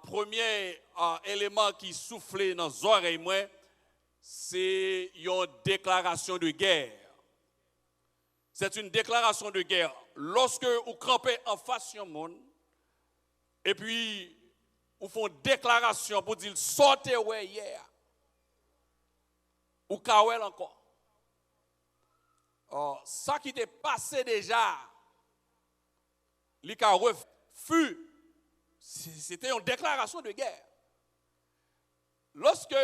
premier élément qui soufflait dans les oreilles, c'est une déclaration de guerre. C'est une déclaration de guerre. Lorsque vous campez en face du monde, et puis vous font une déclaration pour dire sortez ouais hier, ou kawel encore. Ça qui t'est passé déjà, c'était une déclaration de guerre. Lorsque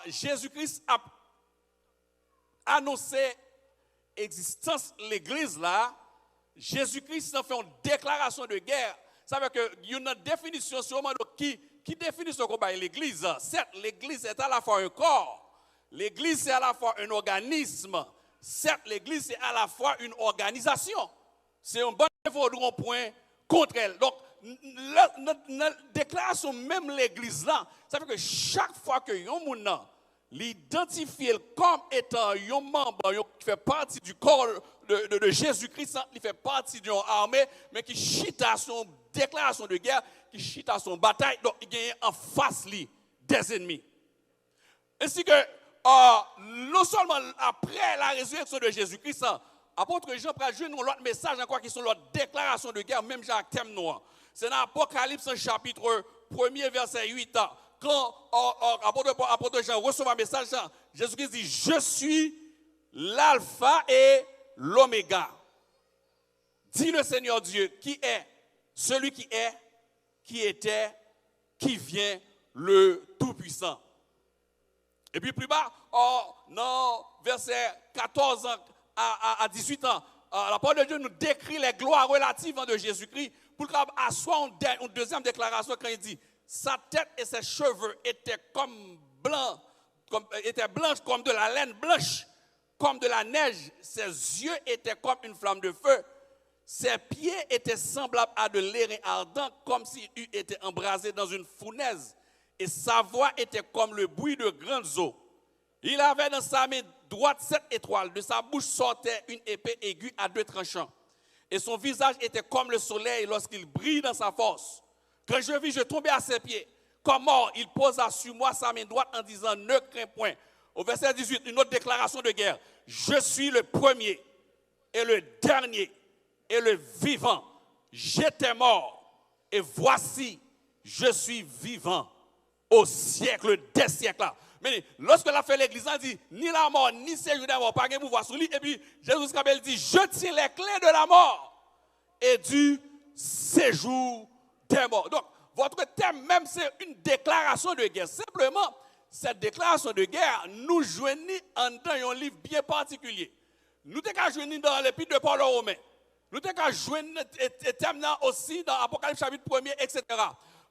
Jésus-Christ a annoncé l'existence de l'église là, Jésus-Christ a fait une déclaration de guerre. Ça veut dire qu'il y a une définition sûrement qui définit ce combat l'église. Certes, l'église est à la fois un corps, l'église c'est à la fois un organisme. Certes, l'église c'est à la fois une organisation. C'est un bon point contre elle. Donc, notre déclaration, même l'église là, ça veut dire que chaque fois que yon moun l'identifie comme étant un membre qui fait partie du corps de Jésus-Christ, il fait partie d'une armée, mais qui chite à son déclaration de guerre, qui chite à son bataille, donc il gagne en face des ennemis. Ainsi que, non seulement après la résurrection de Jésus-Christ, apôtre Jean prend jouer nous l'autre message encore qui sont l'autre déclaration de guerre, même Jacques thème noir. C'est dans Apocalypse chapitre 1er verset 8. Quand apôtre Jean reçoit un message, Jésus-Christ dit, je suis l'alpha et l'oméga. Dit le Seigneur Dieu, qui est celui qui est, qui était, qui vient, le Tout-Puissant. Et puis plus bas, dans verset 14 à 18 ans, la parole de Dieu nous décrit les gloires relatives de Jésus-Christ pour asseoir une deuxième déclaration quand il dit sa tête et ses cheveux étaient blancs comme de la laine blanche, comme de la neige. Ses yeux étaient comme une flamme de feu. Ses pieds étaient semblables à de l'airain ardent, comme s'il eût été embrasé dans une fournaise. Et sa voix était comme le bruit de grandes eaux. Il avait dans sa main droite 7 étoiles. De sa bouche sortait une épée aiguë à 2 tranchants. Et son visage était comme le soleil lorsqu'il brille dans sa force. Quand je vis, je tombais à ses pieds. Comme mort, il posa sur moi sa main droite en disant, ne crains point. Au verset 18, une autre déclaration de guerre. Je suis le premier et le dernier et le vivant. J'étais mort et voici, je suis vivant au siècle des siècles. Mais lorsque la fait l'église, elle dit, ni la mort, ni séjour des morts, pas de pouvoir sur lui. Et puis, Jésus Christ dit, je tiens les clés de la mort et du séjour des morts. Donc, votre thème même, c'est une déclaration de guerre. Simplement, cette déclaration de guerre, nous joignons dans un livre bien particulier. Nous sommes joignés dans l'épître de Paul aux Romains. Nous sommes joignés thème aussi dans Apocalypse chapitre 1er, etc.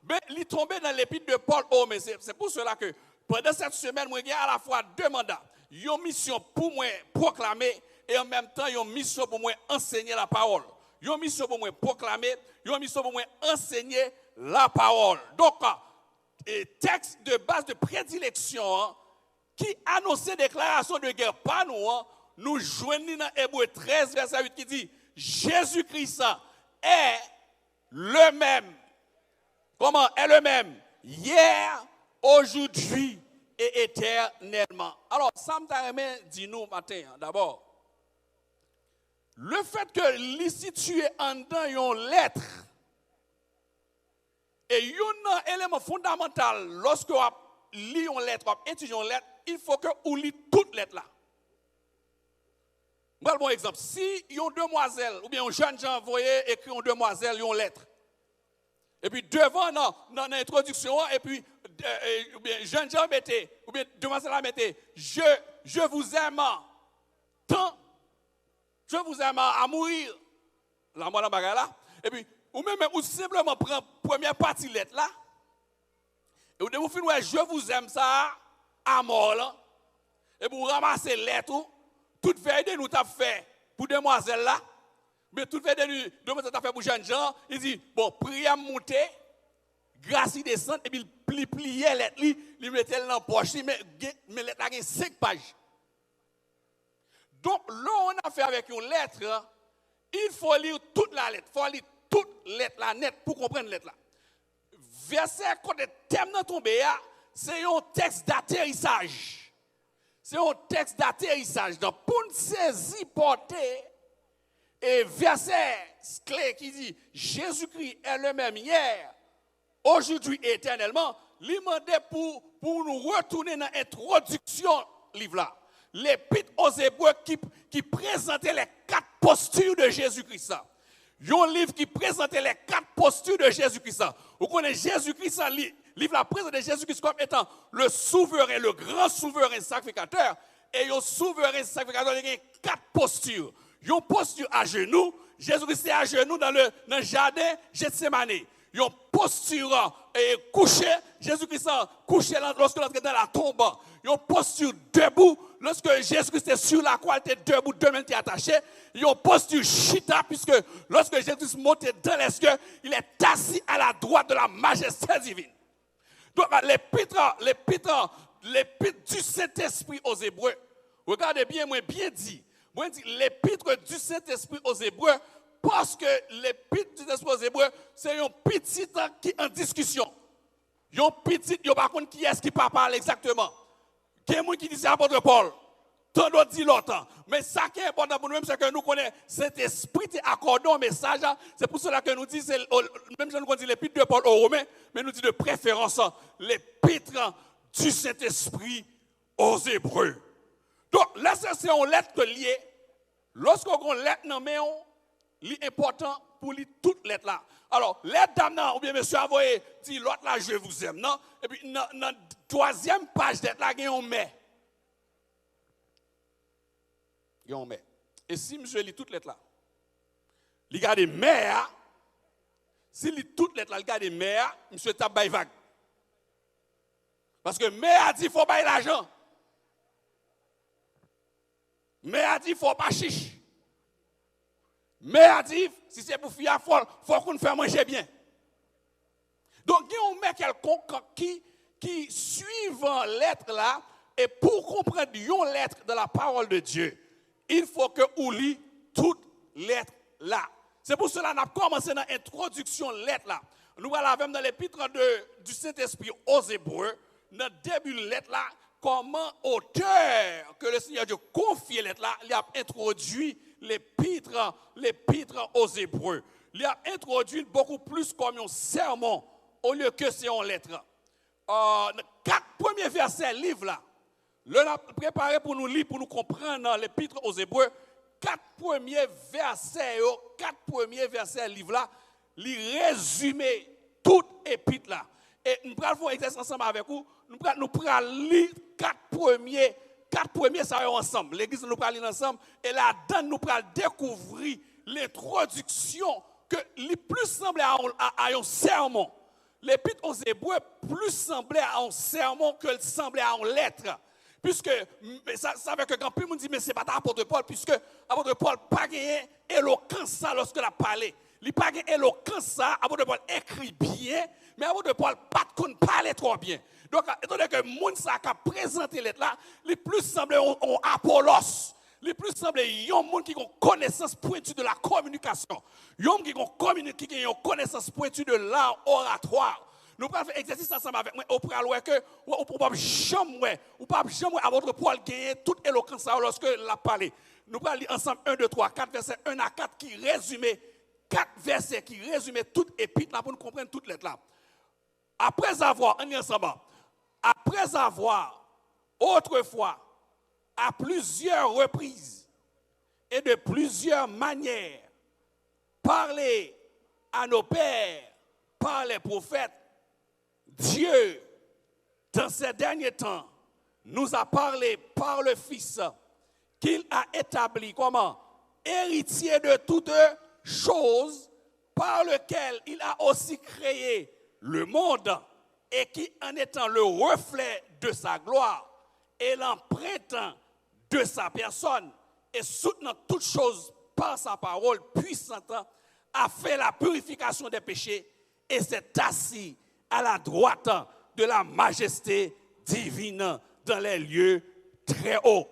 Mais il est tombé dans l'épître de Paul aux Romains. C'est pour cela que pendant cette semaine, moi, j'ai à la fois 2 mandats. Une mission pour moi proclamer et en même temps, une mission pour moi enseigner la parole. Une mission pour moi proclamer, une mission pour moi enseigner la parole. Donc, texte de base de prédilection qui annonçait déclaration de guerre par nous, nous joignons dans Hébreux 13, verset 8 qui dit Jésus-Christ est le même. Comment est le même? Hier, aujourd'hui et éternellement. Alors, ça me dit nous matin, d'abord, le fait que l'y situé en dans une lettre, et un élément fondamental, lorsque vous lisez une lettre, vous étudiez une lettre, il faut que vous lisez toute lettre là. Un bon exemple, si une demoiselle, ou bien un jeune gens voyez écrit une demoiselle, une lettre, et puis devant dans l'introduction, et puis ou bien jeune gens mettez, ou bien demoiselle la mettez, je vous aime tant, je vous aime à mourir, la moi dans bagarre là, et puis ou même ou simplement prendre première partie lettre là, et vous devez finir je vous aime ça à mort là, et vous ramassez lettre, toute veille de nous t'a fait pour demoiselle là. Mais tout fait de nous, ça fait pour jeunes gens, il dit, bon, prière monter, grâce il descend, et puis il plie lettre, il mettait dans la poche, mais lettre là, il y a 5 pages. Donc, là, on a fait avec une lettre, il faut lire toute la lettre, il faut lire toute lettre là net pour comprendre lettre là. Verset quand le thème dans tombé, c'est un texte d'atterrissage. C'est un texte d'atterrissage. Donc, pour nous saisir, porter, et verset clé qui dit Jésus-Christ est le même hier, aujourd'hui et éternellement, il demandait pour nous retourner dans l'introduction livre là. L'épître aux Hébreux qui présentait les 4 postures de Jésus-Christ. Un livre qui présentait les 4 postures de Jésus-Christ. Vous connaissez Jésus-Christ, livre la présence de Jésus-Christ comme étant le souverain, le grand souverain sacrificateur. Et le souverain sacrificateur, il y a 4 postures. Une posture à genoux, Jésus-Christ est à genoux dans le jardin Gethsemane. Une posture couché, Jésus-Christ couché lorsque l'entrée dans la tombe. Une posture debout, lorsque Jésus-Christ est sur la croix, il était debout, deux mains étaient attachées. Une posture chita, puisque lorsque Jésus-Christ montait dans les cieux, il est assis à la droite de la majesté divine. Donc, l'épître du Saint-Esprit aux Hébreux, regardez bien, moi bien dit, l'épître du Saint-Esprit aux Hébreux, parce que l'épître du Saint-Esprit aux Hébreux, c'est un petit qui est en discussion. Un petit, il n'y a pas qui est-ce qui parle exactement. Quelqu'un qui dit c'est l'apôtre Paul, tant d'autres disent l'autre. Mais ça qui est important pour nous, c'est que nous connaissons cet esprit qui accorde un message. C'est pour cela que nous disons, même si nous disons l'épître de Paul aux Romains, mais nous disons de préférence l'épître du Saint-Esprit aux Hébreux. Donc, là, c'est une lettre liée. Lorsqu'on a une lettre dans main, c'est important pour lire toute lettre là. Alors, lettre d'âme, ou bien monsieur envoyé, dit l'autre là, je vous aime, non? Et puis, dans la troisième page d'être là, il y a un mais. Il y a un mais. Et si monsieur lit toute lettre là, il garde mais, s'il lit toute lettre là, il garde mais, monsieur tape bail vague. Parce que mais a dit, il faut bailler l'argent. Mais a dit, il ne faut pas chiche. Mais a dit, si c'est pour faire folle, il faut qu'on nous fasse manger bien. Donc, il y a un mec quelconque qui suivant lettre là, et pour comprendre une lettre de la parole de Dieu, il faut que vous lisez toute lettre là. C'est pour cela qu'on a commencé dans l'introduction lettre là. Nous allons dans l'épître du Saint-Esprit aux Hébreux, dans le début de lettre là, comment auteur que le Seigneur Dieu confie lettre là, il a introduit l'épître aux Hébreux. Il a introduit beaucoup plus comme un sermon au lieu que c'est une lettre. 4 premiers versets livre là. Le a préparé pour nous lire, pour nous comprendre l'épître aux Hébreux. 4 premiers versets livre là, il résume toute épître là. Et nous allons faire un exercice ensemble avec vous. Nous allons lire 4 premiers ça ensemble. L'église nous allons lire ensemble. Et là-dedans, nous allons découvrir l'introduction que les plus semblait à un sermon. L'épître aux Hébreux plus semblait à un sermon que le semblait à une lettre. Puisque, ça veut que quand plus on dit, mais ce n'est pas l'apôtre Paul, puisque l'apôtre Paul n'a pas gagné éloquence lorsqu'il a parlé. Il n'a pas gagné éloquence, l'apôtre Paul écrit bien, mais l'apôtre Paul n'a pas parlé trop bien. Donc, étant donné que le monde qui a présenté lettre là, les plus semblait en Apollos. Les plus semblait il y a un monde qui a une connaissance pointue de la communication. Il y a un monde qui a une connaissance pointue de l'art oratoire. Nous allons faire exercice ensemble avec moi. Au préalable que ou pas jamais à votre Paul gagner toute éloquence lorsque l'a parlé. Nous allons lire ensemble 1, 2, 3, 4 versets 1 à 4 qui résumait 4 versets qui résumaient toute épître là pour nous comprendre toute lettre là. Après avoir autrefois à plusieurs reprises et de plusieurs manières parlé à nos pères par les prophètes, Dieu, dans ces derniers temps, nous a parlé par le Fils qu'il a établi comment? Héritier de toutes choses, par lequel il a aussi créé le monde et qui, en étant le reflet de sa gloire et l'empruntant de sa personne et soutenant toutes choses par sa parole puissante, a fait la purification des péchés et s'est assis à la droite de la majesté divine dans les lieux très hauts,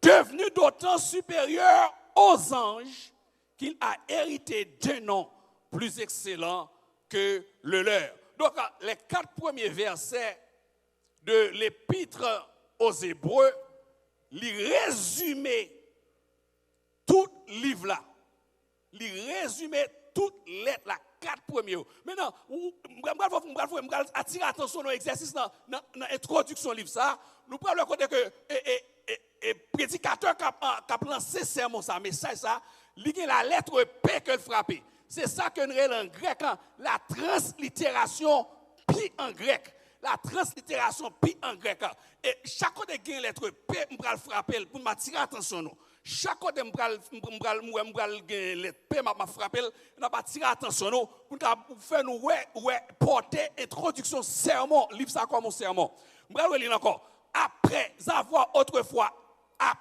devenu d'autant supérieur aux anges qu'il a hérité d'un nom plus excellent que le leur. Donc, les 4 premiers versets de l'épître aux Hébreux, ils résument tout livre là. Ils résument toute lettre là, 4 premiers. Maintenant, je vais attirer l'attention dans l'exercice dans l'introduction du livre ça. Nous prenons le côté que et prédicateur qui a lancé sermon ça, message ça, il y a la lettre P que frappé. C'est ça que nous avons en grec, la translittération pi en grec. La translittération pi en grec. Et chaque fois que j'ai une lettre P, je vais frapper pour m'attirer l'attention. Chaque fois que je vais lettre P, je vais frapper, je vais attirer l'attention pour faire nous porter introduction sermon, livre ça comme un sermon. Je vais lire encore. Après avoir autrefois à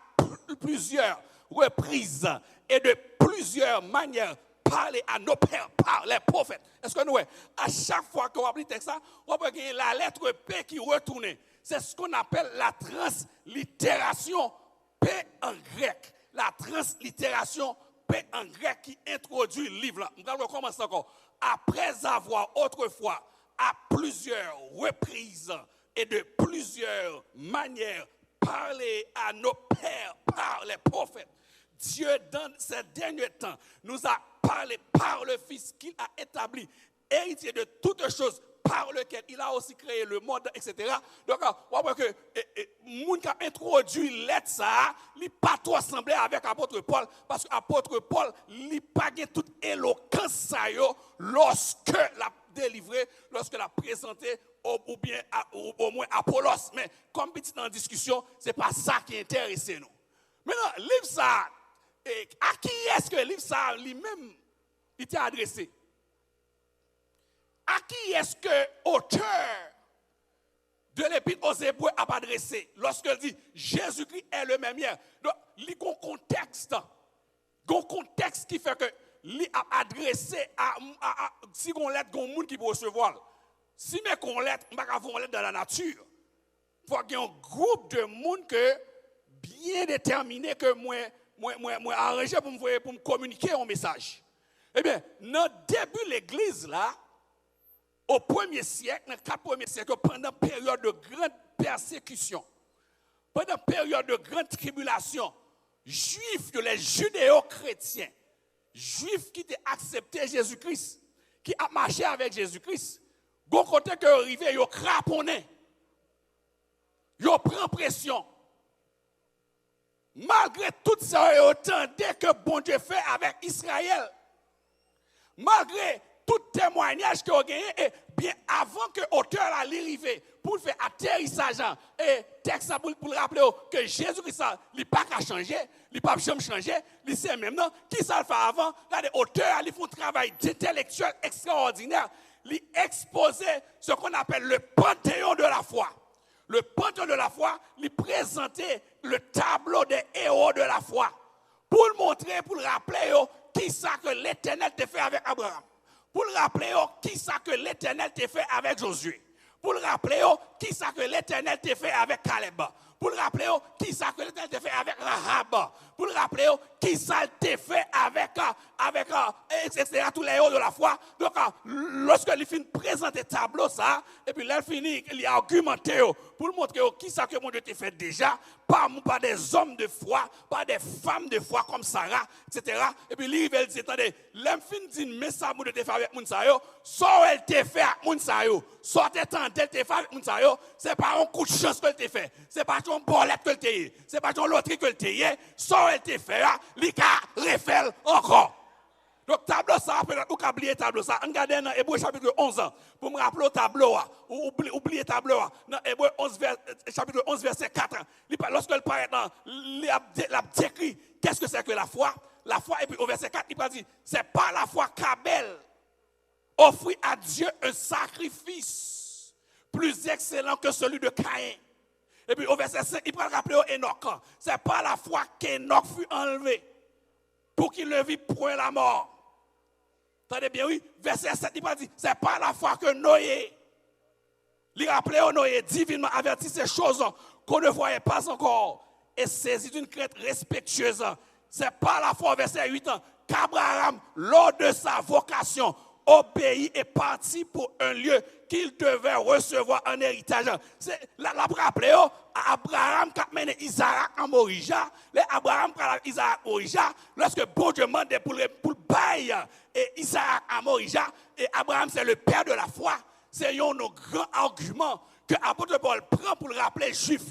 plusieurs reprises et de plusieurs manières parlé à nos pères par les prophètes. Est-ce que nous, à chaque fois qu'on va lire le texte, on va voir la lettre P qui retourne. C'est ce qu'on appelle la translittération P en grec. La translittération P en grec qui introduit le livre. Nous allons commencer encore. Après avoir autrefois à plusieurs reprises et de plusieurs manières parlé à nos pères par les prophètes. Dieu, dans ces derniers temps, nous a parlé par le Fils qu'il a établi, héritier de toutes choses, par lequel il a aussi créé le monde, etc. Donc, on voit que les gens qui ont introduit l'être, ça, il n'a pas trop semblé avec l'apôtre Paul, parce que l'apôtre Paul, il n'a pas toute éloquence lorsque l'a délivré, lorsque l'a présenté, ou bien au moins Apollos. Mais comme petit dans la discussion, ce n'est pas ça qui intéresse nous. Maintenant, livre ça, à qui est-ce que le livre ça lui-même était adressé? À qui est-ce que l'auteur de l'épître aux Hébreux a adressé lorsqu'il dit Jésus-Christ est le même hier? Donc, il y a un contexte qui fait que il a adressé à si on lettre, il y a un monde qui peut recevoir. Si on lettre, on va avoir une lettre dans la nature. Il faut qu'il y ait un groupe de monde que bien déterminé que moi arrangé pour me communiquer un message. Eh bien, dans le début de l'église là, au 1er siècle, dans le 4 premiers siècles, pendant une période de grande persécution, pendant une période de grande tribulation, juifs, les judéo-chrétiens, juifs qui ont accepté Jésus-Christ, qui ont marché avec Jésus-Christ, bon côté que arrivé, ils ont craponné, ils ont pris pression. Malgré tout ça, ils entendaient que bon Dieu fait avec Israël. Malgré tout témoignage qu'ils ont gagné, et bien avant que l'auteur arrive pour faire atterrissage, et texte pour rappeler que Jésus-Christ, il n'a pas qu'à changer, il n'a pas jamais changé, il sait même non, qui ça le fait avant, là, l'auteur, il fait un travail intellectuel extraordinaire, il exposait ce qu'on appelle le panthéon de la foi. Le panthéon de la foi, il présentait le tableau des héros de la foi. Pour le montrer, pour le rappeler, qui ça que l'Éternel t'a fait avec Abraham. Pour le rappeler, qui ça que l'Éternel t'a fait avec Josué. Pour le rappeler, qui ça que l'Éternel t'a fait avec Caleb. Pour le rappeler, qui ça que l'Éternel t'a fait avec Rahab. Pour le rappeler, qui ça t'a fait avec etc., tous les héros de la foi. Donc, lorsque il finit de présenter le tableau, ça, et puis là, il finit, il a argumenté pour le montrer qui ça que mon Dieu t'a fait déjà, pas des hommes de foi, pas des femmes de foi comme Sarah, etc. Et puis, il dit, attendez, l'enfin dit, mais ça, mon Dieu t'a fait avec Mounsayo, soit elle t'a fait avec Mounsayo, soit elle t'a fait avec Mounsayo, c'est pas un coup de chance qu'elle t'a fait, c'est pas ton bolette qu'elle t'a fait, c'est pas ton loterie qu'elle t'a fait, soit elle t'a fait, l'ika refait encore. Donc, tableau ça, ou oublier tableau ça. Regardez dans Hébreu chapitre 11, pour me rappeler le tableau, ou oublier le tableau, dans Hébreu 11, chapitre 11, verset 4. Lorsque il paraît dans, il a décrit qu'est-ce que c'est que la foi. La foi, et puis au verset 4, il dit, c'est pas la foi qu'Abel offrit à Dieu un sacrifice plus excellent que celui de Caïn. Et puis au verset 5, il va rappeler au Enoch, c'est pas la foi qu'Enoch fut enlevé pour qu'il ne vit point la mort. Attendez bien, oui, verset 7, il va dire, c'est pas la foi que Noé, il rappelait au Noé, divinement averti ces choses qu'on ne voyait pas encore, et saisi d'une crainte respectueuse. C'est pas la foi, verset 8, qu'Abraham, lors de sa vocation, obéit et partit pour un lieu qu'il devait recevoir en héritage. C'est la rappelé, Abraham qui a mené Isaac en Morija, Abraham qui a Isaac en Morija, lorsque bon Dieu demande pour le bail et Isaac en Morija, et Abraham c'est le père de la foi. C'est un grand argument que l'apôtre Paul prend pour le rappeler juif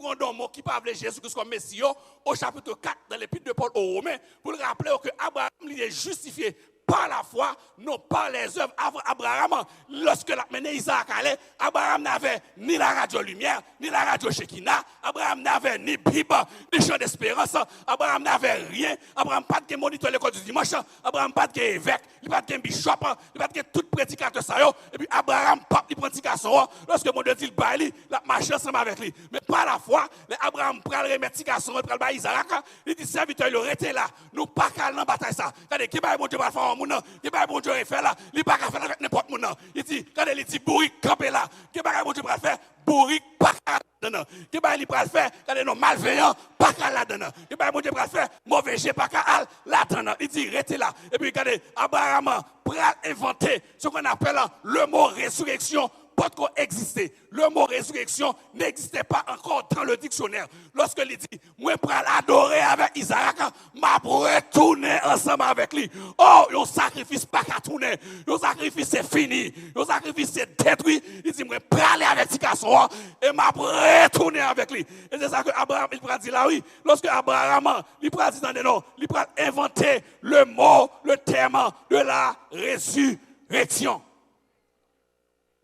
rondement qui parle de Jésus-Christ comme Messie au chapitre 4 dans l'épître de Paul aux Romains pour le rappeler que Abraham est justifié par la foi, non par les œuvres. Abraham, lorsque la mené Isaac allait, Abraham n'avait ni la radio lumière, ni la radio Shekinah. Abraham n'avait ni Bible, ni chant d'espérance. Abraham n'avait rien. Abraham pas de moniteur l'école du dimanche. Abraham pas de évêque, il pas de bishop, il pas de tout prédicateur ça. Et puis Abraham pas de prédication. Lorsque mon Dieu dit le bail, la marche ensemble avec lui. Mais par la foi, Abraham prend le remettre garçon, il prend le Isaac, il dit serviteur, il aurait été là. Nous pas qu'à dans bataille ça. Regardez qui va mon Dieu va faire mon nom, qui va bon Dieu faire là, il pas qu'à faire avec n'importe mon nom. Il dit regardez il dit bourrique camper là, qui va bon Dieu va faire bourrique pas qu'à dedans. Qui va il va faire regardez non malveillant pas qu'à là dedans. Qui va bon Dieu va faire mauvais jet pas qu'à là dedans. Il dit restez là. Et puis regardez Abraham pour inventer ce qu'on appelle le mot résurrection. Pas de quoi exister. Le mot résurrection n'existait pas encore dans le dictionnaire. Lorsque il dit, moi, pour l'adorer avec Isaac, ma pour retourner ensemble avec lui. Oh, un sacrifice pas qu'à tourner. Un sacrifice c'est fini. Un sacrifice c'est détruit. Il dit, moi, pour aller avec ce garçon, et ma pour retourner avec lui. Et c'est ça que Abraham, il pourra dire là, oui. Lorsque Abraham, il pourra dire dans des noms, il pourra inventer le mot, le terme de la résurrection.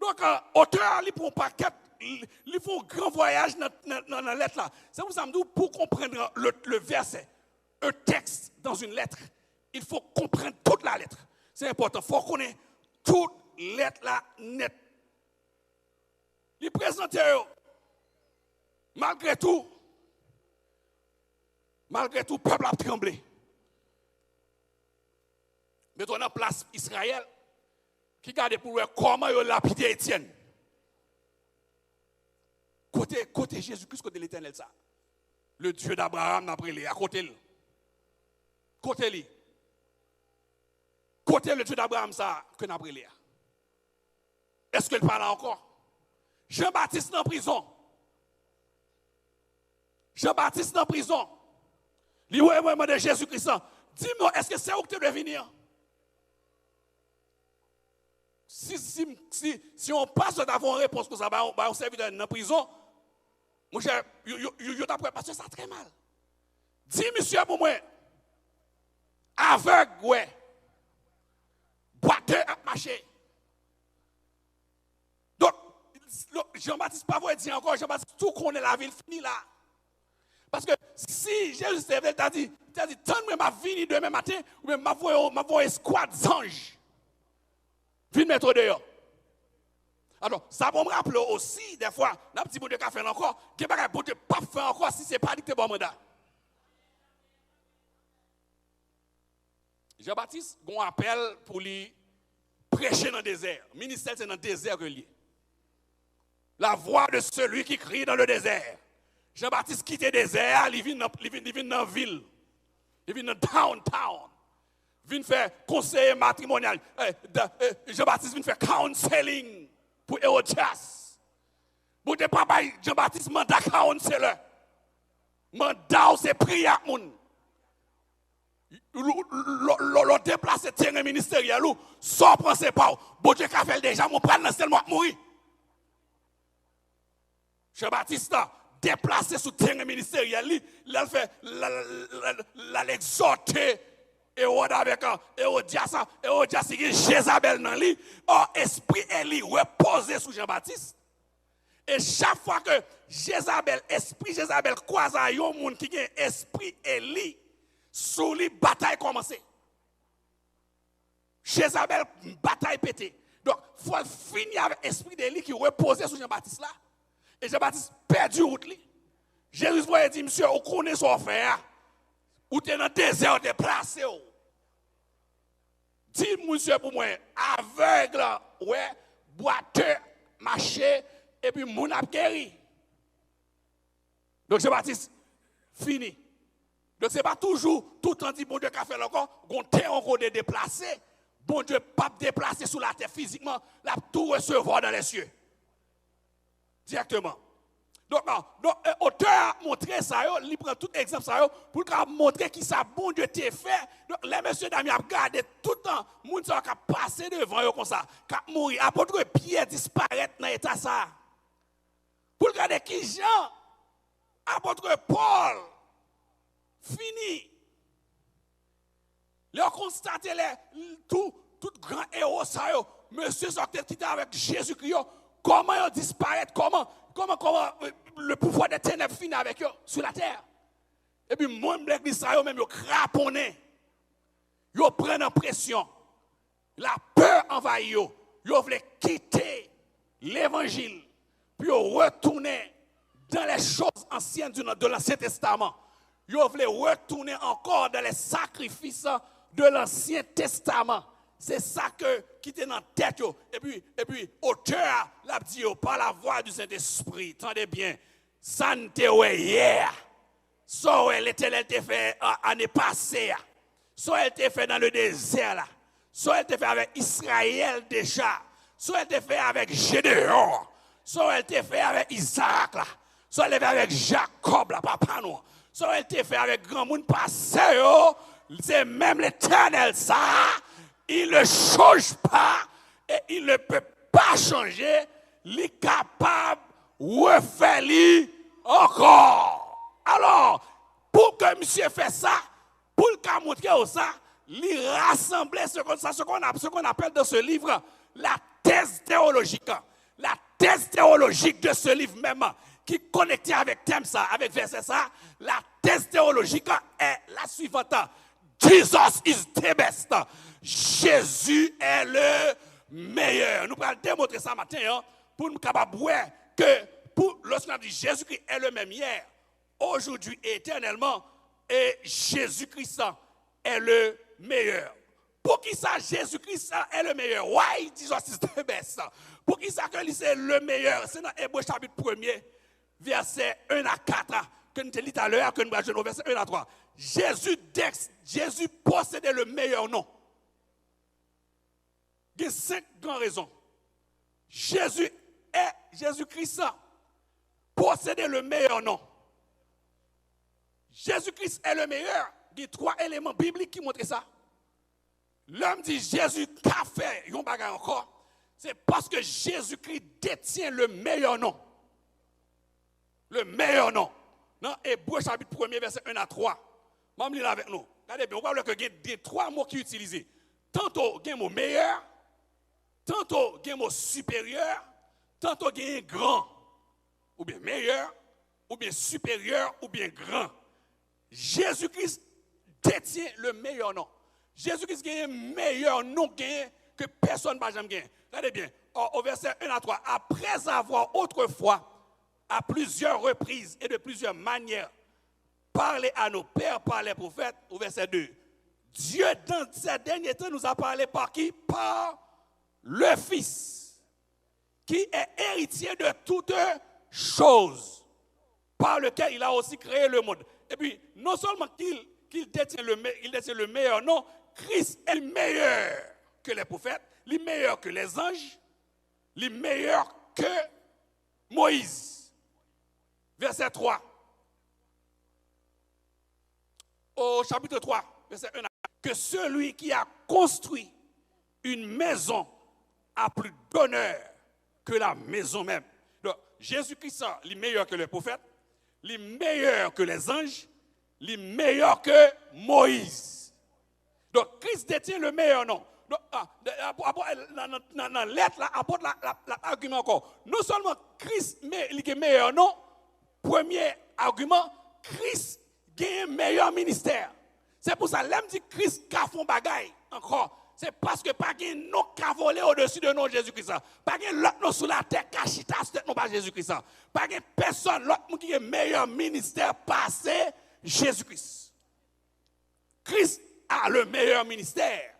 Donc, auteur, il prend un paquet, il faut un grand voyage dans la lettre là. C'est pour ça que pour comprendre le verset, un texte dans une lettre, il faut comprendre toute la lettre. C'est important, il faut connaître toute lettre là net. Il présente, malgré tout, le peuple a tremblé. Mettons en place Israël. Qui garde pour voir comment il a lapidé Étienne. Côté Jésus-Christ, côté l'Éternel, ça. Le Dieu d'Abraham n'a pris à côté lui. Côté lui. Côté le Dieu d'Abraham, ça, que n'a pris. Est-ce qu'il parle encore? Jean-Baptiste dans prison. Jean-Baptiste dans prison. Il ouais vraiment de Jésus-Christ. Dis-moi, est-ce que c'est où que tu dois venir? Si on passe d'avoir une réponse comme ça, on serviteur dans la prison, mon cher, vous t'apprends parce que ça très mal. Dis, monsieur, pour moi, aveugle, ouais, boiteux à marcher. Donc, Jean-Baptiste pas vous dire encore, Jean-Baptiste, tout connaît la ville finie là. Parce que si Jésus t'a dit, tant ma vie demain matin, ou bien ma voix escouade d'anges. Viens mettre dehors. Alors, ça va me rappeler aussi, des fois, dans petit bout de café encore, que ne peut pas faire encore si ce n'est pas dicté bon mandat. Jean-Baptiste, on appelle pour lui prêcher dans le désert. Le ministère, c'est dans le désert que lié. La voix de celui qui crie dans le désert. Jean-Baptiste quitte le désert, il vient dans la ville. Il vient dans downtown. Vient faire conseiller matrimonial. Jean-Baptiste vient faire counseling pour Hérodias. Pour ne pas Jean-Baptiste mandat counselor. Mandat c'est prier à moun. Le déplacer terrain ministériel ou sans penser pas. Bon Dieu qu'a fait déjà mon prendre seulement mourir. Jean-Baptiste déplacé sur terrain ministériel, il a fait l'exhorter. Hérodias, il y a Jézabel dans lui. Or, esprit Élie reposé sur Jean-Baptiste. Et chaque fois que esprit Jézabel croise à un monde qui a esprit Élie, sous lui, bataille commencée. Jézabel, bataille pété. Donc, il faut finir avec l'esprit d'Élie qui reposait sur Jean-Baptiste là. Et Jean-Baptiste perdu route. Jésus voyait dire, monsieur, vous connaissez ce qu'on fait. Ou tu es dans le désert déplacé. Dis, monsieur, pour moi, aveugle, ouais, boiteux, marché, et puis mon a guéri. Donc Jean-Baptiste, fini. Donc, ce n'est pas toujours tout le temps dit, bon Dieu, qu'a fait encore, qu'on terre encore de déplacer. Bon Dieu, pas déplacer sur la terre physiquement, la tout recevoir dans les cieux. Directement. Donc, auteur a montré ça, il prend tout exemple ça pour montrer qui ça bon Dieu t'a fait. Donc, les messieurs d'amis ont regardé tout le temps, les gens qui ont passé devant eux comme ça, qui ont mouru, apôtre Pierre disparaître dans l'état ça. Pour regarder qui Jean, apôtre Paul, fini. Ils ont constaté tout grand héros ça, monsieur sortait qui était avec Jésus-Christ, comment ils disparaissent, comment le pouvoir des ténèbres finit avec eux sur la terre. Et puis, moi, l'église, ça, même, ils craponné. Ils prennent en pression. La peur envahit eux. Ils veulent quitter l'évangile. Puis, ils retourner dans les choses anciennes de l'Ancien Testament. Ils veulent retourner encore dans les sacrifices de l'Ancien Testament. C'est ça qui était dans la tête. Et puis, auteur l'a dit par la voix du Saint-Esprit. Tendez bien. Ça n'était pas hier. Ça, l'Éternel t'a fait l'année passée. Ça, elle t'a fait dans le désert. Là. Ça, elle t'a fait avec Israël déjà. Ça, elle t'a fait avec Gédéon. Ça, elle t'a fait avec Isaac. Là. Ça, elle t'a fait avec Jacob, là, papa nous. Ça, elle t'a fait avec grand monde passé. C'est même l'Éternel, ça. Il ne change pas et il ne peut pas changer. Il est capable de refaire encore. Alors, pour que monsieur fait ça, pour le montrer ça, il rassemble ce qu'on appelle dans ce livre la thèse théologique. La thèse théologique de ce livre même, qui est connectée avec thème ça, avec verset ça, la thèse théologique est la suivante. Jesus is the best. Jésus est le meilleur. Nous allons démontrer ça matin pour nous capables que lorsqu'on dit Jésus-Christ est le même hier, aujourd'hui et éternellement, et Jésus-Christ est le meilleur. Pour qui ça Jésus-Christ est le meilleur? Why Jesus is the best? Pour qui ça que c'est le meilleur? C'est dans Hébreux chapitre 1er, verset 1 à 4, que nous te lit tout à l'heure, que nous allons verset 1 à 3. Jésus possédait le meilleur nom. Il y a 5 grandes raisons. Jésus-Christ possédait le meilleur nom. Jésus-Christ est le meilleur. Il y a 3 éléments bibliques qui montrent ça. L'homme dit Jésus qu'a fait, il y a un bagage encore. C'est parce que Jésus-Christ détient le meilleur nom. Le meilleur nom. Dans Hébreux chapitre 1er, verset 1 à 3. Je vais avec nous. Regardez bien, on va voir qu'il y a 3 mots qui sont utilisés. Tantôt, il y a un mot meilleur. Tantôt, il y a un mot supérieur. Tantôt, il y a un grand. Ou bien meilleur, ou bien supérieur, ou bien grand. Jésus-Christ détient le meilleur nom. Jésus-Christ a un meilleur nom que personne ne va jamais gagner. Regardez bien, au verset 1 à 3. Après avoir autrefois, à plusieurs reprises et de plusieurs manières, parlé à nos pères par les prophètes, au verset 2. Dieu, dans ces derniers temps, nous a parlé par qui? Par le Fils, qui est héritier de toutes choses, par lequel il a aussi créé le monde. Et puis, non seulement qu'il détient le meilleur nom, Christ est meilleur que les prophètes, il est meilleur que les anges, il est meilleur que Moïse. Verset 3. Au chapitre 3, verset 1. Que celui qui a construit une maison a plus d'honneur que la maison même. Donc, Jésus-Christ, il est meilleur que les prophètes, il est meilleur que les anges, il est meilleur que Moïse. Donc, Christ détient le meilleur nom. Donc, dans la lettre, là, apporte l'argument encore. Non seulement Christ il a meilleur nom, premier argument, Christ a un meilleur ministère. C'est pour ça, l'homme dit Christ a fait un bagaille encore. C'est parce que pas un nom qui a volé au-dessus de nom Jésus-Christ. Pas un l'autre nom sur la terre qui a chita sur la tête, non pas Jésus-Christ. Pas une personne, l'autre qui a un meilleur ministère passé, Jésus-Christ. Christ a le meilleur ministère.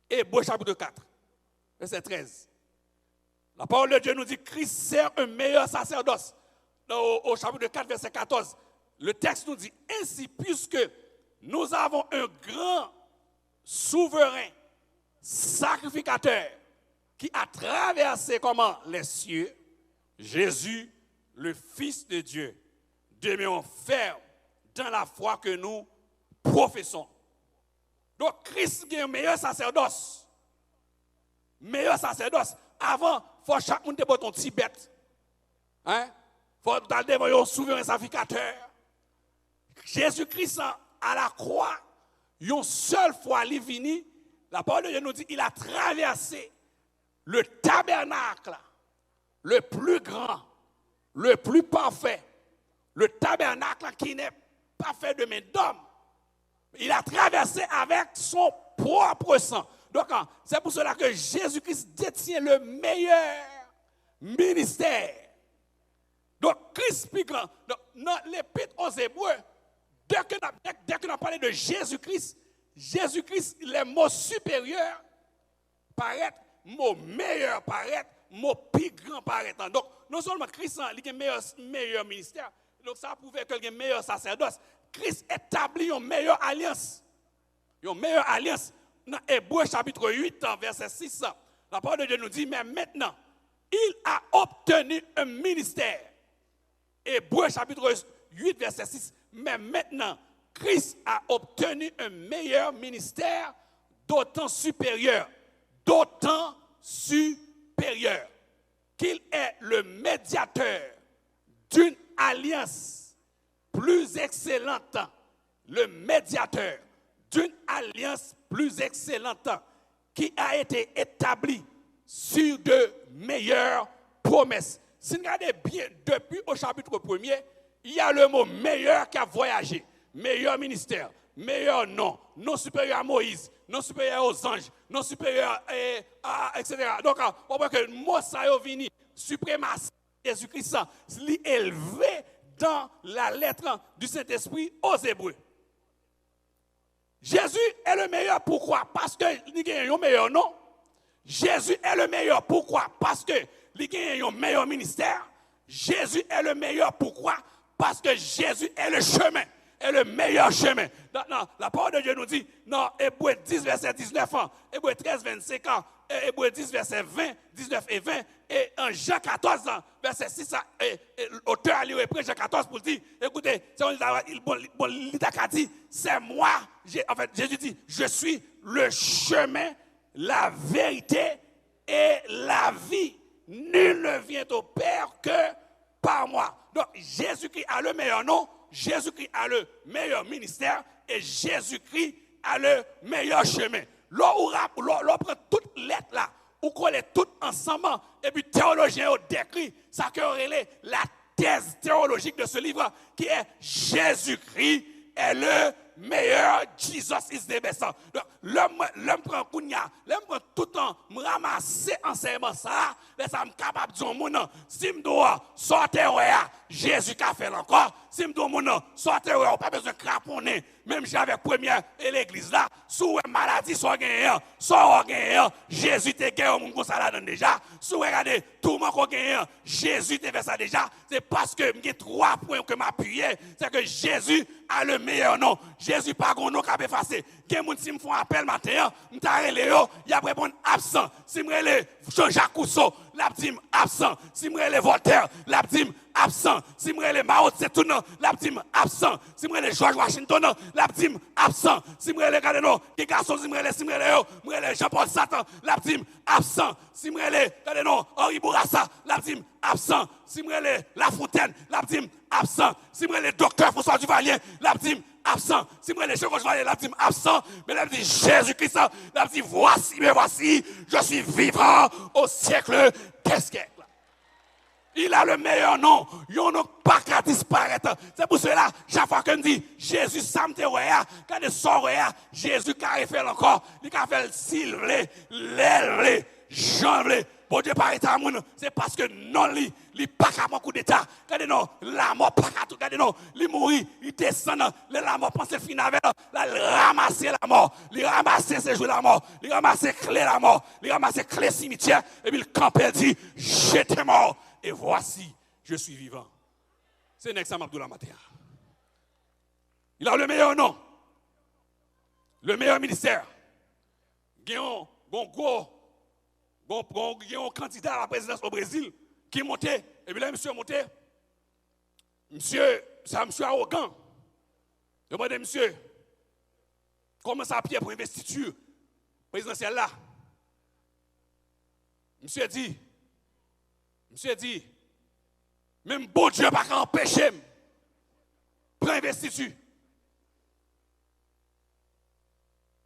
Hébreux chapitre 4, verset 13. La parole de Dieu nous dit Christ sert un meilleur sacerdoce. Au chapitre 4, verset 14. le texte nous dit ainsi, puisque nous avons un grand souverain, sacrificateur, qui a traversé comment les cieux, Jésus, le Fils de Dieu, demeurons fermes dans la foi que nous professons. Donc Christ est un meilleur sacerdoce. Meilleur sacerdoce. Avant, il faut chaque monde pour ton petit bête. Hein? Il faut aller devant un souverain sacrificateur. Jésus-Christ à la croix, une seule fois, il est venu, la parole de Dieu nous dit, il a traversé le tabernacle, le plus grand, le plus parfait, le tabernacle qui n'est pas fait de main d'homme. Il a traversé avec son propre sang. Donc, c'est pour cela que Jésus-Christ détient le meilleur ministère. Donc, Christ plus grand. Dans l'épître aux Hébreux, dès qu'on a parlé de Jésus-Christ, les mots supérieurs paraissent, mots meilleurs paraissent, mots plus grands paraissent. Donc, non seulement Christ a un meilleur ministère, donc ça prouve qu'il a un meilleur sacerdoce. Christ établit une meilleure alliance. Une meilleure alliance. Dans Hébreux chapitre 8, verset 6, la parole de Dieu nous dit, mais maintenant, il a obtenu un ministère. Hébreux chapitre 8, verset 6, mais maintenant, Christ a obtenu un meilleur ministère, d'autant supérieur, qu'il est le médiateur d'une alliance plus excellente, le médiateur d'une alliance plus excellente qui a été établie sur de meilleures promesses. Si vous regardez bien, depuis au chapitre 1er, il y a le mot meilleur qui a voyagé, meilleur ministère, meilleur nom, non supérieur à Moïse, non supérieur aux anges, non supérieur etc. Donc, on voit que le mot ça est venu, suprématie de Jésus-Christ, est élevé dans la lettre du Saint-Esprit aux Hébreux. Jésus est le meilleur. Pourquoi? Parce qu'il a un meilleur nom. Jésus est le meilleur. Pourquoi? Parce qu'il a un meilleur ministère. Jésus est le meilleur. Pourquoi? Parce que Jésus est le chemin. Est le meilleur chemin. Non, la parole de Dieu nous dit, dans Hébreux 10, verset 19, Hébreux 13, 25, Hébreux 10, verset 20, 19 et 20, et en Jean 14, verset 6, l'auteur a lu Jean 14 pour dire, écoutez, il a dit, c'est moi, en fait, Jésus dit, je suis le chemin, la vérité et la vie. Nul ne vient au Père que par moi. Donc, Jésus-Christ a le meilleur nom, Jésus-Christ a le meilleur ministère et Jésus-Christ a le meilleur chemin. L'on prend toutes les lettres là, ou colle toutes ensemble, et puis théologien décrit ça que la thèse théologique de ce livre qui est Jésus-Christ est le meilleur, Jesus is the best. L'homme prend Kounia, l'homme prend tout le temps, me ramasser enseignement ça, là ça me capable de dire mon si me dois sortir Jésus a fait encore, si me dois mon sortir pas besoin de craponner, même j'avais première et l'église là, sous maladie soit gagnant, Jésus te gagné mon ça là déjà, sous regardez tout mon qu'on gagnant, Jésus te fait ça déjà, c'est parce que j'ai 3 points que m'appuyer, c'est que Jésus a le meilleur nom. Jésus pas gon nom qui a effacé. Gen moun si me font appel matin, m'ta relé yo, y a répondre absent. Si me relé Jean-Jacques Rousseau, l'a dit absent. Si me relé Voltaire, l'a dit absent. Si me relé Mao Tse-tung, l'a dit absent. Si me relé George Washington, l'a dit absent. Si me relé Gadeno, qui garçon si me relé Jean-Paul Satan, l'a dit absent. Si me relé Gadeno, Henri Bourassa, l'a dit absent. Si me relé La Fontaine, l'a dit absent. Si me relé docteur François Duvalier, l'a dit absent. Si moi les choses je la dit absent, mais la dit Jésus-Christ, la dit voici, mais voici, je suis vivant au siècle des siècles. Il a le meilleur nom, il n'a pas qu'à disparaître. C'est pour cela, chaque fois qu'on dit Jésus samte roya, quand il sort roya, Jésus qui a fait encore, il a fait s'il l'élevé, Jean bon Dieu paraît à moun, c'est parce que non li pas qu'à mon coup d'état. Regardez non, la mort pas qu'à tout, regardez non, li mourir, il descend, la mort pense fin avec la ramasser la mort, il ramasser ses jouets la mort, il ramasser clé la mort, il ramasser clé cimetière et puis le campé dit j'étais mort et voici je suis vivant. C'est un examen Abdoulaye Matéa. Il a le meilleur nom. Le meilleur ministère. Il y a un candidat à la présidence au Brésil qui est monté. Et puis là, monsieur est monté. Monsieur, c'est un monsieur arrogant. Je demande, monsieur, comment ça pied pour investiture présidentielle là? Monsieur dit, même bon Dieu pas qu'à empêcher pour investiture.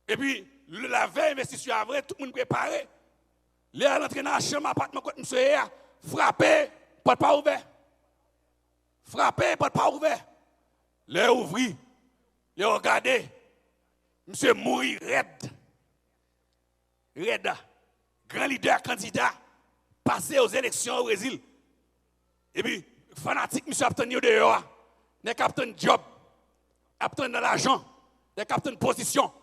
Et puis, la veille investiture à vrai, tout le monde préparé. Les à l'entrée dans la chambre, appartement, quand monsieur est frappé, porte pas ouvert. Frappé, porte pas ouvert. Les ouvri, les regardé. Monsieur mourit raide. Raide. Grand leader, candidat, passé aux élections au Brésil. Et puis, fanatique, monsieur a obtenu dehors. N'est qu'à obtenir job, obtenir de l'argent, n'est qu'à obtenir position.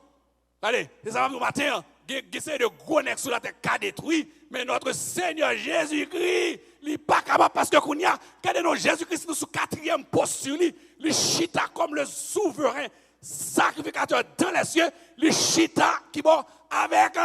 Allez, c'est ça le matin, il y a de gros nègres sur la terre qui a détruit, mais notre Seigneur Jésus-Christ, il n'est pas capable parce que quand Jésus-Christ nous sous quatrième poste sur lui, il chita comme le souverain sacrificateur dans les cieux, il chita qui bon avec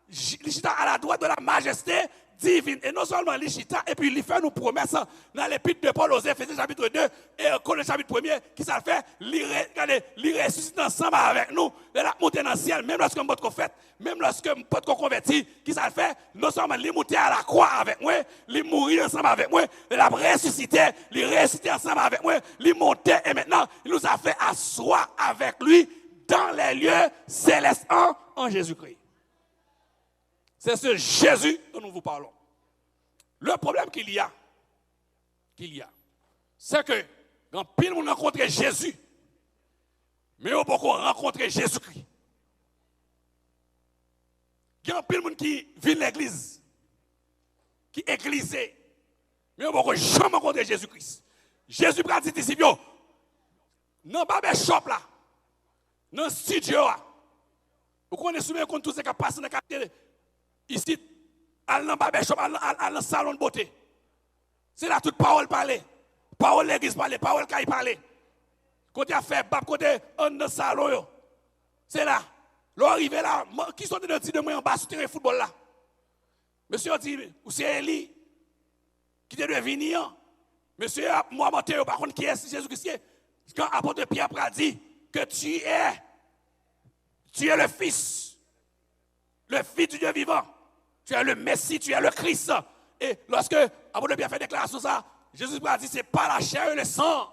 il chita à la droite de la majesté divine. Et non seulement l'Ichita, et puis il fait nous promesses dans l'épître de Paul aux Éphésiens chapitre 2 et Colossiens chapitre 1 qui ça fait, il ressuscite ensemble avec nous, il a monté dans le ciel, même lorsque notre prophète, même lorsque notre converti, qui ça fait, non seulement il monté à la croix avec moi, il mourit ensemble avec moi, il a ressuscité ensemble avec moi, il monté et maintenant il nous a fait asseoir avec lui dans les lieux célestes en Jésus-Christ. C'est ce Jésus dont nous vous parlons. Le problème qu'il y a, c'est que quand pile on rencontre Jésus, mais on peut rencontrer Jésus-Christ. Il y a pile monde qui vit l'église, qui est église, mais on peut jamais rencontrer Jésus-Christ. Jésus pratique ici, dans le barbershop là, dans le studio là, vous connaissez souvent tout ce qui passe dans le quartier. Ici, à l'ambarbershop, à le salon de beauté. C'est là toute parole parlée. Parole l'église parlée, parole caille parlée. Côté à faire, côté dans le salon. C'est là. L'arrivée là, qui sont dans de moi en bas sur le terrain de football là? Monsieur dit, ou c'est Élie qui devait venir. Monsieur, moi, monté, par contre, qui est Jésus-Christ? Quand l'apôtre Pierre a dit que tu es le Fils du Dieu vivant. Tu es le Messie, tu es le Christ. Et lorsque l'apôtre Pierre fait déclaration ça, Jésus a dit, ce n'est pas la chair et le sang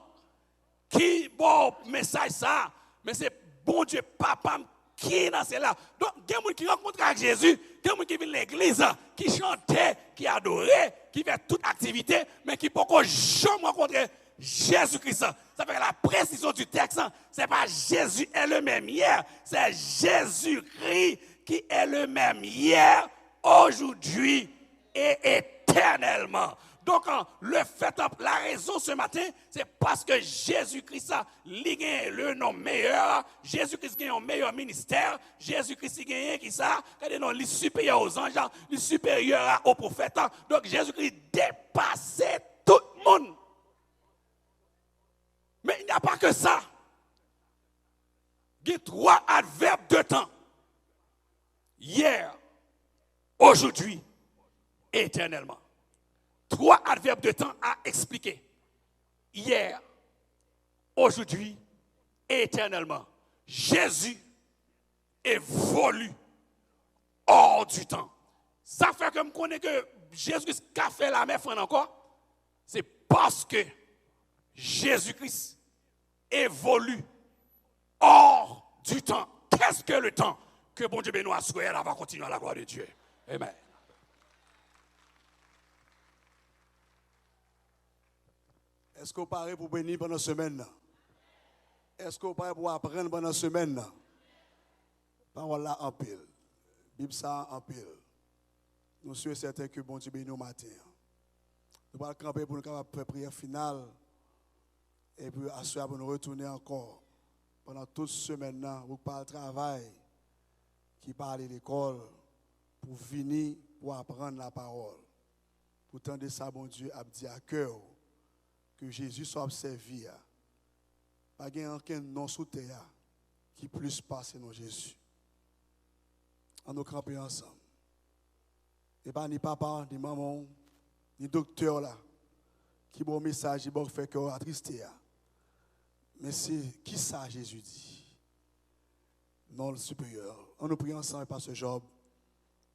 qui, bon, message ça, mais c'est bon Dieu, papa, qui est dans cela. Donc, il y a des gens qui rencontrent avec Jésus, il y a des gens qui viennent à l'église, qui chantaient, qui adoraient, qui faisaient toute activité, mais qui ne peuvent jamais rencontrer Jésus-Christ. Ça fait que la précision du texte, ce n'est pas Jésus est le même hier, c'est Jésus-Christ qui est le même hier, aujourd'hui et éternellement. Donc, le fait, la raison ce matin, c'est parce que Jésus-Christ a le nom meilleur, Jésus-Christ a un meilleur ministère, Jésus-Christ a qui ça, il est supérieur aux anges, il est supérieur aux prophètes. Donc, Jésus-Christ dépassait tout le monde. Mais il n'y a pas que ça. Il y a 3 adverbes de temps. Hier, aujourd'hui, éternellement. 3 adverbes de temps à expliquer. Hier, aujourd'hui, éternellement. Jésus évolue hors du temps. Ça fait que je connais que Jésus-Christ a fait la même fois encore. C'est parce que Jésus-Christ évolue hors du temps. Qu'est-ce que le temps? Que bon Dieu bénisse, elle va continuer à la gloire de Dieu. Amen. Est-ce qu'on paraît pour bénir pendant la semaine? Est-ce qu'on paraît pour apprendre pendant la semaine? Parole là en pile. Bible ça en pile. Nous sommes certains que bon Dieu bénisse au matin. Nous allons camper pour nous faire la prière finale. Et puis, assurer pour nous retourner encore. Pendant toute semaine, vous parlez de travail, qui parle de l'école, pour venir, pour apprendre la parole. Pour tendre ça, bon Dieu, a dit à cœur que Jésus soit servi. Pas de aucun nom sous terre qui plus passe non Jésus. En nous camper ensemble. Et pas ni papa, ni maman, ni docteur là, qui bon message, qui bon fait que attristé. Mais c'est qui ça Jésus dit? Non le supérieur. On nous prie ensemble par ce job.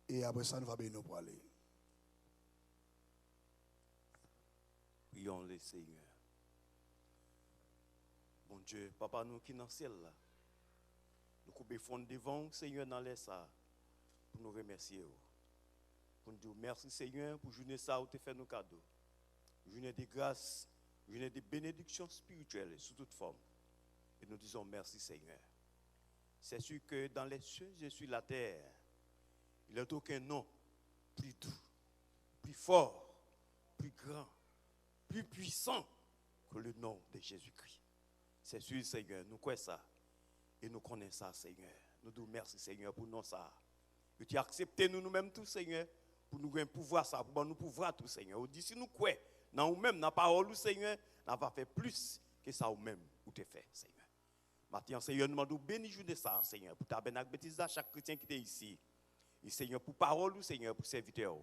Et après ça, nous va bénir pour aller. Prions le Seigneur. Bon Dieu, papa nous qui dans le ciel là. Nous coupons fond devant Seigneur dans les ça pour nous remercier. Pour nous dire merci Seigneur pour journée ça où tu fait nos cadeaux. Journée de grâce, journée de bénédiction spirituelle sous toute forme. Et nous disons merci Seigneur. C'est sûr que dans les cieux et sur la terre, il n'y a aucun nom plus doux, plus fort, plus grand, plus puissant que le nom de Jésus-Christ. C'est sûr, Seigneur, nous croyons ça. Et nous connaissons ça, Seigneur. Nous disons merci, Seigneur, pour nous ça. Que tu as accepté nous-mêmes tous, Seigneur, pour nous gagner pouvoir ça, pour nous pouvoir tout, Seigneur. On dit si nous croyons dans nous-mêmes, dans la parole, Seigneur, nous va faire plus que ça nous-mêmes, ou te fait, Seigneur. Maintenant, Seigneur, nous demandons béni de ça, Seigneur, pour ta bénédiction à chaque chrétien qui est ici. Et Seigneur, pour parole, Seigneur, pour serviteur,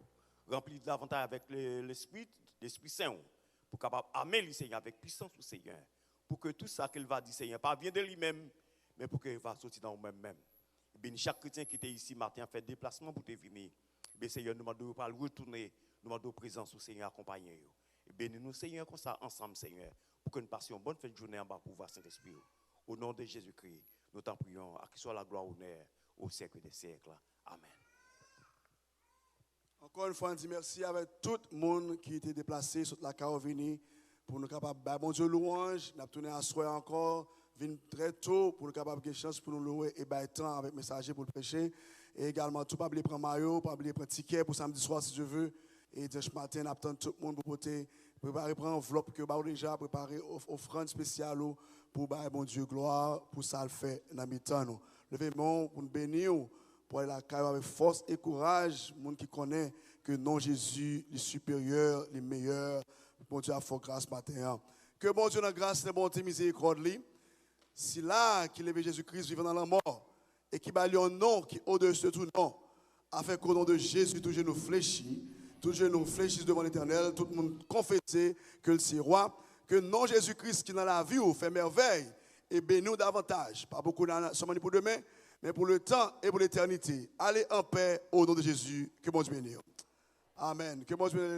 remplis davantage avec l'Esprit Saint, pour capable amener, Seigneur, avec puissance, Seigneur, pour que tout ça qu'il va dire, Seigneur, pas vient de lui-même, mais pour qu'il va sortir dans nous-mêmes. Béni chaque chrétien qui est ici, Martin, fait déplacement pour te venir. Bien, Seigneur, nous demandons pas retourner, nous demandons présence au Seigneur, accompagner. Bénis-nous, Seigneur, comme ça, ensemble, Seigneur, pour que nous passions une bonne fin de journée en bas pour voir Saint-Esprit. Au nom de Jésus-Christ, nous t'en prions, à qui soit la gloire, honneur, au siècle des siècles. Amen. Encore une fois, on dit merci avec tout le monde qui était déplacé sur la Carovini pour nous capables de bon Dieu louange. Nous avons tourné à soir encore, venu très tôt pour nous capables de chance pour nous louer et bailler temps avec messager pour le prêcher. Et également, tout pas oublier prendre maillot, pas oublier prendre ticket pour samedi soir si je veux. Et dimanche matin, nous attendons tout le monde pour préparer prendre enveloppe que nous déjà préparer offrande spéciale pour bailler bon Dieu gloire pour ça le fait dans mi-temps. Levez-moi pour nous bénir. Pour aller à la caille avec force et courage, les gens qui connaissent que non Jésus, les supérieurs, les meilleurs, bon Dieu a fait grâce matin. Que bon Dieu dans grâce et bonté miséricorde, si là qui lève Jésus-Christ vivant dans la mort et qui bat un nom qui est au-dessus de tout nom, afin qu'au nom de Jésus, tout genou fléchit, tout genou fléchisse devant l'Éternel, tout le monde confesse que le c'est roi, que non Jésus-Christ qui dans la vie fait merveille et bénis davantage, pas beaucoup seulement pour demain, mais pour le temps et pour l'éternité. Allez en paix au nom de Jésus. Que bon Dieu bénisse. Amen. Que bon Dieu bénisse.